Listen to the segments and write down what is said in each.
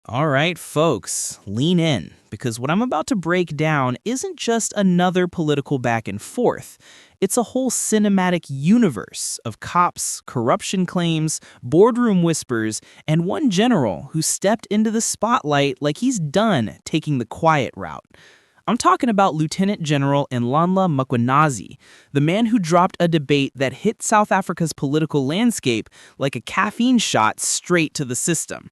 All right, folks, lean in, because what I'm about to break down isn't just another political back and forth. It's a whole cinematic universe of cops, corruption claims, boardroom whispers, and one general who stepped into the spotlight like he's done taking the quiet route. I'm talking about Lieutenant General Nhlanhla Mkhwanazi, the man who dropped a debate that hit South Africa's political landscape like a caffeine shot straight to the system.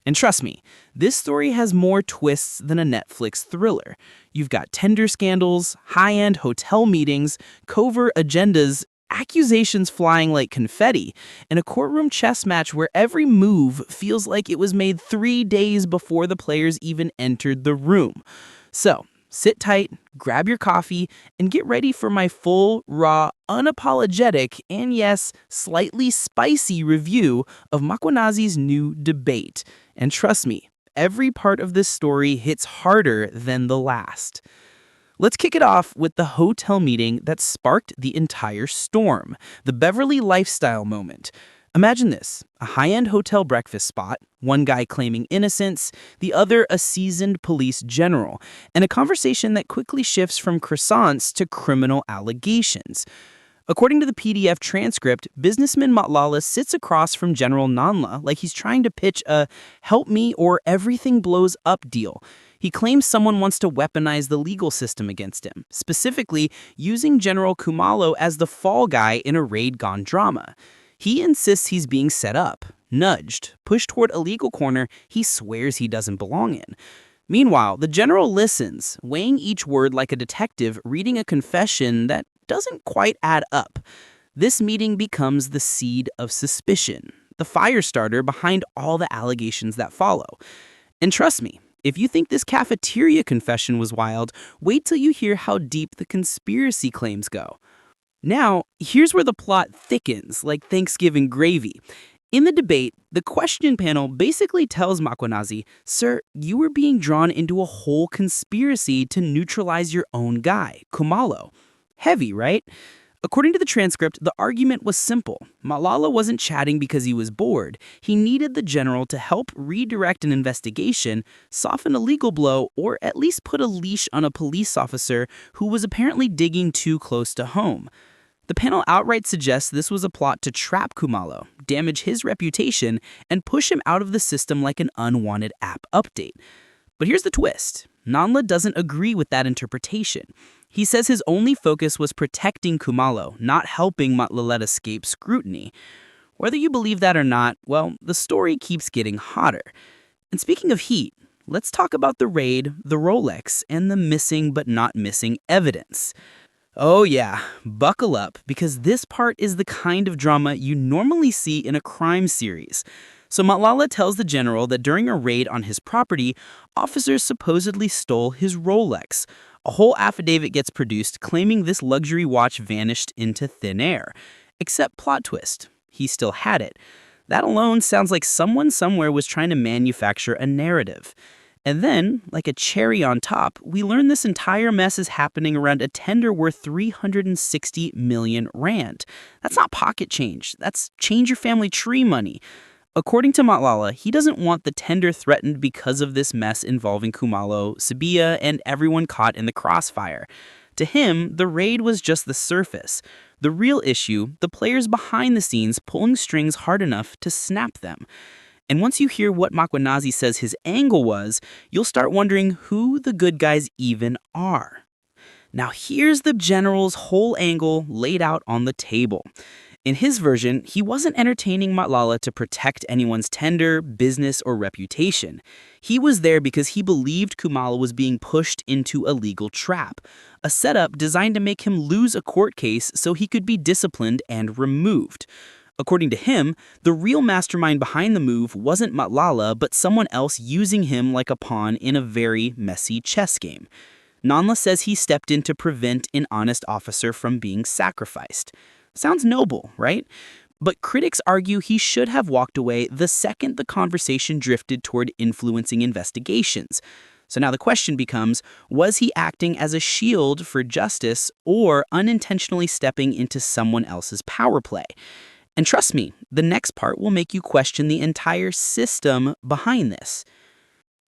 And trust me, this story has more twists than a Netflix thriller. You've got tender scandals, high-end hotel meetings, covert agendas, accusations flying like confetti, and a courtroom chess match where every move feels like it was made 3 days before the players even entered the room. So, sit tight, grab your coffee, and get ready for my full, raw, unapologetic, and yes, slightly spicy review of Mkhwanazi's new debate. And trust me, every part of this story hits harder than the last. Let's kick it off with the hotel meeting that sparked the entire storm, the Beverly lifestyle moment. Imagine this, a high-end hotel breakfast spot, one guy claiming innocence, the other a seasoned police general, and a conversation that quickly shifts from croissants to criminal allegations. According to the PDF transcript, businessman Nhlanhla sits across from General Nhlanhla like he's trying to pitch a help me or everything blows up deal. He claims someone wants to weaponize the legal system against him, specifically using General Kumalo as the fall guy in a raid gone drama. He insists he's being set up, nudged, pushed toward a legal corner he swears he doesn't belong in. Meanwhile, the general listens, weighing each word like a detective reading a confession that doesn't quite add up. This meeting becomes the seed of suspicion, the fire starter behind all the allegations that follow. And trust me, if you think this cafeteria confession was wild, wait till you hear how deep the conspiracy claims go. Now, here's where the plot thickens like Thanksgiving gravy. In the debate, the question panel basically tells Mkhwanazi, "Sir, you were being drawn into a whole conspiracy to neutralize your own guy, Kumalo." Heavy, right? According to the transcript, the argument was simple. Nhlanhla wasn't chatting because he was bored. He needed the general to help redirect an investigation, soften a legal blow, or at least put a leash on a police officer who was apparently digging too close to home. The panel outright suggests this was a plot to trap Kumalo, damage his reputation, and push him out of the system like an unwanted app update. But here's the twist. Nhlanhla doesn't agree with that interpretation. He says his only focus was protecting Kumalo, not helping Nhlanhla escape scrutiny. Whether you believe that or not, well, the story keeps getting hotter. And speaking of heat, let's talk about the raid, the Rolex, and the missing but not missing evidence. Oh yeah, buckle up, because this part is the kind of drama you normally see in a crime series. So Nhlanhla tells the general that during a raid on his property, officers supposedly stole his Rolex. A whole affidavit gets produced claiming this luxury watch vanished into thin air. Except plot twist, he still had it. That alone sounds like someone somewhere was trying to manufacture a narrative. And then, like a cherry on top, we learn this entire mess is happening around a tender worth 360 million rand. That's not pocket change. That's change your family tree money. According to Nhlanhla, he doesn't want the tender threatened because of this mess involving Kumalo, Sibiya, and everyone caught in the crossfire. To him, the raid was just the surface. The real issue, the players behind the scenes pulling strings hard enough to snap them. And once you hear what Mkhwanazi says his angle was, you'll start wondering who the good guys even are. Now here's the general's whole angle laid out on the table. In his version, he wasn't entertaining Nhlanhla to protect anyone's tender, business, or reputation. He was there because he believed Kumalo was being pushed into a legal trap, a setup designed to make him lose a court case so he could be disciplined and removed. According to him, the real mastermind behind the move wasn't Nhlanhla, but someone else using him like a pawn in a very messy chess game. Nhlanhla says he stepped in to prevent an honest officer from being sacrificed. Sounds noble, right? But critics argue he should have walked away the second the conversation drifted toward influencing investigations. So now the question becomes, was he acting as a shield for justice or unintentionally stepping into someone else's power play? And trust me, the next part will make you question the entire system behind this.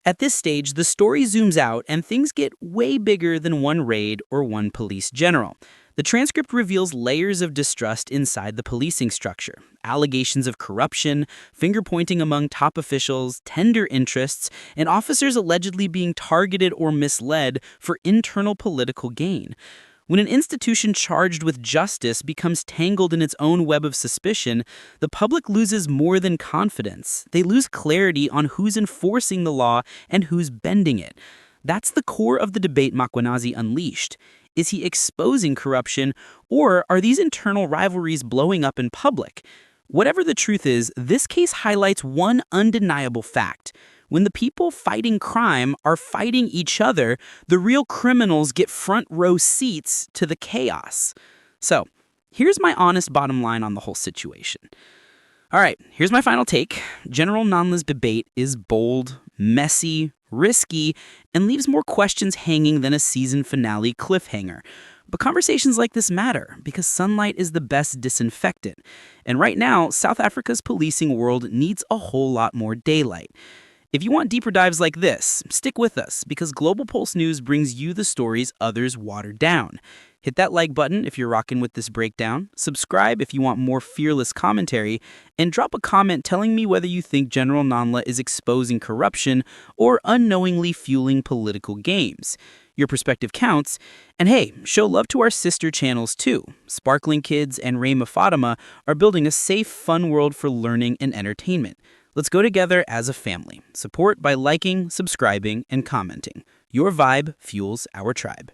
At this stage, the story zooms out and things get way bigger than one raid or one police general. The transcript reveals layers of distrust inside the policing structure, allegations of corruption, finger-pointing among top officials, tender interests, and officers allegedly being targeted or misled for internal political gain. When an institution charged with justice becomes tangled in its own web of suspicion, the public loses more than confidence. They lose clarity on who's enforcing the law and who's bending it. That's the core of the debate Mkhwanazi unleashed. Is he exposing corruption, or are these internal rivalries blowing up in public? Whatever the truth is, this case highlights one undeniable fact. When the people fighting crime are fighting each other, the real criminals get front row seats to the chaos. So, here's my honest bottom line on the whole situation. All right, here's my final take. General Nhlanhla's debate is bold, messy, risky, and leaves more questions hanging than a season finale cliffhanger. But conversations like this matter because sunlight is the best disinfectant. And right now, South Africa's policing world needs a whole lot more daylight. If you want deeper dives like this, stick with us because Global Pulse News brings you the stories others water down. Hit that like button if you're rocking with this breakdown, subscribe if you want more fearless commentary, and drop a comment telling me whether you think General Nhlanhla is exposing corruption or unknowingly fueling political games. Your perspective counts, and hey, show love to our sister channels too. Sparkling Kids and Rayma Fatima are building a safe, fun world for learning and entertainment. Let's go together as a family. Support by liking, subscribing, and commenting. Your vibe fuels our tribe.